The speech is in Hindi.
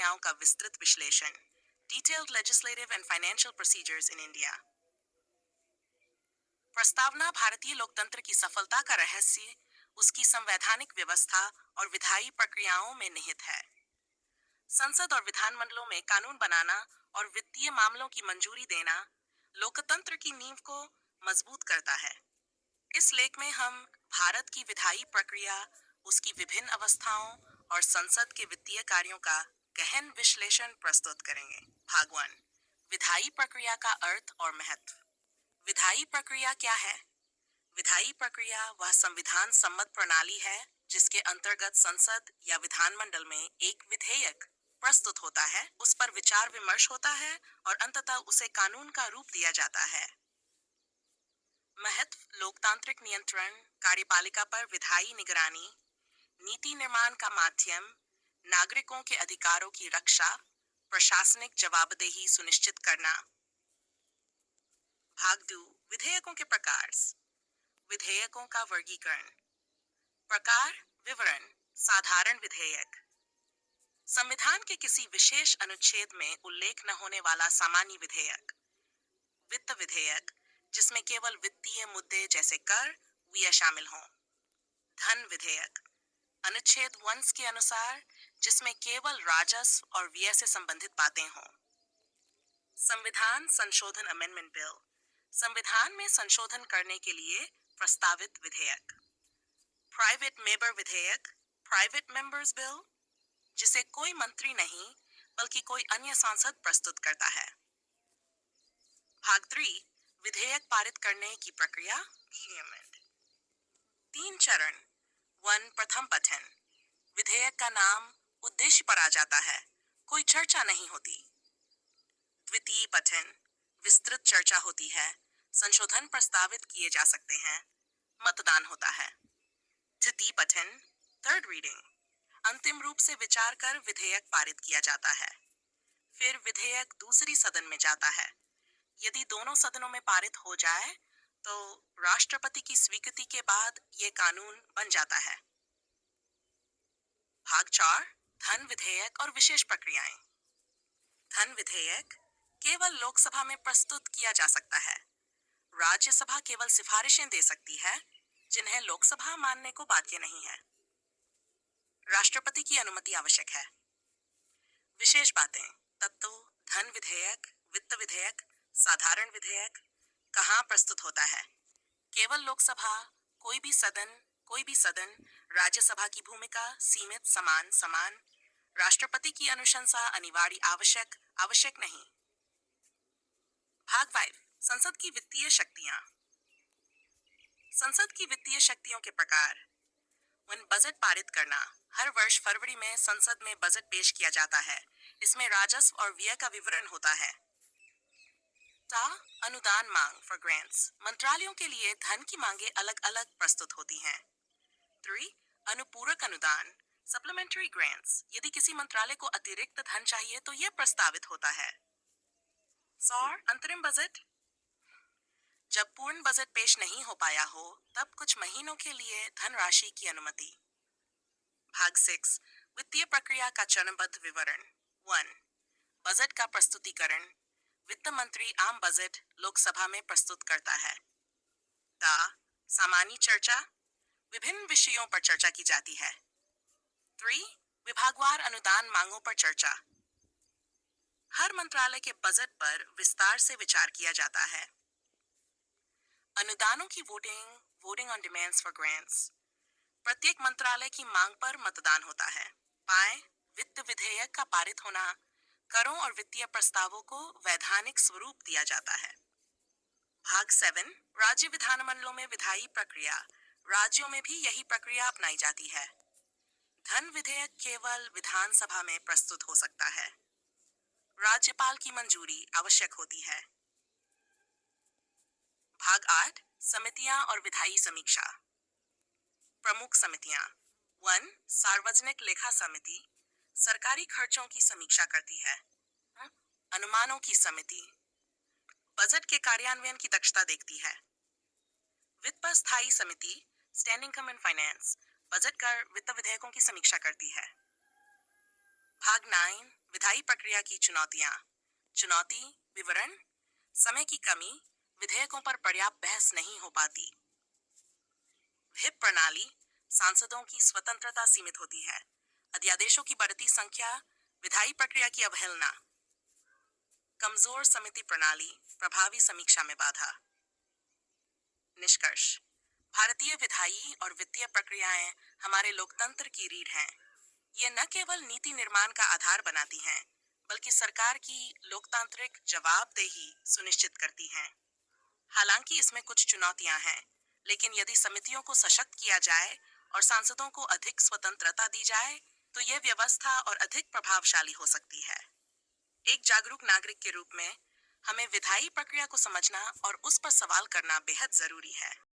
प्रक्रियाओं का विस्तृत विश्लेषण, detailed legislative and financial procedures in India. प्रस्तावना भारतीय लोकतंत्र की सफलता का रहस्य उसकी संवैधानिक व्यवस्था और विधायी प्रक्रियाओं में निहित है। संसद और विधानमंडलों में कानून बनाना और वित्तीय मामलों की मंजूरी देना लोकतंत्र की नींव को मजबूत करता है। इस लेख में हम भारत की विधायी प्रक्रिया, उसकी विभिन्न अवस्थाओं और संसद के वित्तीय कार्यों का गहन विश्लेषण प्रस्तुत करेंगे। भाग 1, विधायी प्रक्रिया का अर्थ और महत्व। विधायी प्रक्रिया क्या है? विधायी प्रक्रिया वह संविधान सम्मत प्रणाली है जिसके अंतर्गत संसद या विधानमंडल में एक विधेयक प्रस्तुत होता है, उस पर विचार विमर्श होता है और अंततः उसे कानून का रूप दिया जाता है। महत्व: लोकतांत्रिक नियंत्रण, कार्यपालिका पर विधायी निगरानी, नीति निर्माण का माध्यम, नागरिकों के अधिकारों की रक्षा, प्रशासनिक जवाबदेही सुनिश्चित करना। भाग 2, विधेयकों के प्रकार। विधेयकों का वर्गीकरण। प्रकार: विवरण, साधारण विधेयक, संविधान के किसी विशेष अनुच्छेद में उल्लेख न होने वाला सामान्य विधेयक। वित्त विधेयक, जिसमें केवल वित्तीय मुद्दे जैसे कर, व्यय शामिल हों। धन विधेयक, अनुच्छेद 1 के अनुसार जिसमें केवल राजस्व और व्यय से संबंधित बातें हों। संविधान संशोधन अमेंडमेंट बिल, संविधान में संशोधन करने के लिए प्रस्तावित विधेयक। प्राइवेट मेंबर विधेयक, प्राइवेट मेंबर्स बिल, जिसे कोई मंत्री नहीं बल्कि कोई अन्य सांसद प्रस्तुत करता है। भाग 3, विधेयक पारित करने की प्रक्रिया। 3 चरण। 1, प्रथम पठन, विधेयक का नाम उद्देश्य पर आ जाता है, कोई चर्चा नहीं होती। द्वितीय पठन, विस्तृत चर्चा होती है, संशोधन प्रस्तावित किए जा सकते हैं, मतदान होता है। तृतीय पठन, थर्ड रीडिंग, अंतिम रूप से विचार कर विधेयक पारित किया जाता है। फिर विधेयक दूसरी सदन में जाता है। यदि दोनों सदनों में पारित हो जाए तो राष्ट्रपति की स्वीकृति के बाद ये कानून बन जाता है। भाग 4, धन विधेयक और विशेष प्रक्रियाएं। धन विधेयक केवल लोकसभा में प्रस्तुत किया जा सकता है। राज्यसभा केवल सिफारिशें दे सकती है जिन्हें लोकसभा मानने को बाध्य नहीं है। राष्ट्रपति की अनुमति आवश्यक है। विशेष बातें, तत्व, धन विधेयक, वित्त विधेयक, साधारण विधेयक कहाँ प्रस्तुत होता है? केवल लोकसभा, कोई भी सदन, राज्यसभा की भूमिका सीमित, समान, राष्ट्रपति की अनुशंसा अनिवार्य, आवश्यक नहीं। भाग 5, संसद की वित्तीय शक्तियां। संसद की वित्तीय शक्तियों के प्रकार। बजट पारित करना, हर वर्ष फरवरी में संसद में बजट पेश किया जाता है। इसमें राजस्व और व्यय का विवरण होता है। अनुदान मांग फॉर ग्रांट्स, मंत्रालयों के लिए धन की मांगे अलग अलग प्रस्तुत होती हैं। 3, अनुपूरक अनुदान, सप्लीमेंट्री ग्रांट्स, यदि किसी मंत्रालय को अतिरिक्त धन चाहिए तो यह प्रस्तावित होता है। 4, अंतरिम बजट, जब पूर्ण बजट पेश नहीं हो पाया हो तब कुछ महीनों के लिए धनराशि की अनुमति। भाग 6, वित्तीय प्रक्रिया का चरणबद्ध विवरण। 1, बजट का प्रस्तुतिकरण, वित्त मंत्री आम बजट लोकसभा में प्रस्तुत करता है। सामान्य चर्चा, विभिन्न विषयों पर चर्चा की जाती है। 3, विभागवार अनुदान मांगों पर चर्चा, हर मंत्रालय के बजट पर विस्तार से विचार किया जाता है। अनुदानों की voting on demands for grants, प्रत्येक मंत्रालय की मांग पर मतदान होता है। वित्त विधेयक का पारित होना, करों और वित्तीय प्रस्तावों को वैधानिक स्वरूप दिया जाता है। भाग 7, राज्य विधानमंडलों में विधायी प्रक्रिया, राज्यों में भी यही प्रक्रिया अपनाई जाती है। धन विधेयक केवल विधानसभा में प्रस्तुत हो सकता है। राज्यपाल की मंजूरी आवश्यक होती है। भाग 8, समितियां और विधायी समीक्षा। प्रमुख समितियां। 1, सार्वजनिक लेखा समिति, सरकारी खर्चों की समीक्षा करती है। अनुमानों की समिति, बजट के कार्यान्वयन की दक्षता देखती है। वित्त पर स्थायी समिति, स्टैंडिंग कमेटी फाइनेंस, बजट कर वित्त विधेयकों की समीक्षा करती है। भाग 9, विधायी प्रक्रिया की चुनौतियां। चुनौती: विवरण, समय की कमी, विधेयकों पर पर्याप्त बहस नहीं हो पाती। व्हिप प्रणाली, सांसदों की स्वतंत्रता सीमित होती है। अध्यादेशों की बढ़ती संख्या, विधायी प्रक्रिया की अवहेलना। कमजोर समिति प्रणाली, प्रभावी समीक्षा में बाधा। निष्कर्ष: भारतीय विधायी और वित्तीय प्रक्रियाएं हमारे लोकतंत्र की रीढ़ हैं। ये न केवल नीति निर्माण का आधार बनाती हैं, बल्कि सरकार की लोकतांत्रिक जवाबदेही सुनिश्चित करती हैं। हालांकि इसमें कुछ चुनौतियां हैं, लेकिन यदि समितियों को सशक्त किया जाए और सांसदों को अधिक स्वतंत्रता दी जाए, तो यह व्यवस्था और अधिक प्रभावशाली हो सकती है। एक जागरूक नागरिक के रूप में हमें विधायी प्रक्रिया को समझना और उस पर सवाल करना बेहद जरूरी है।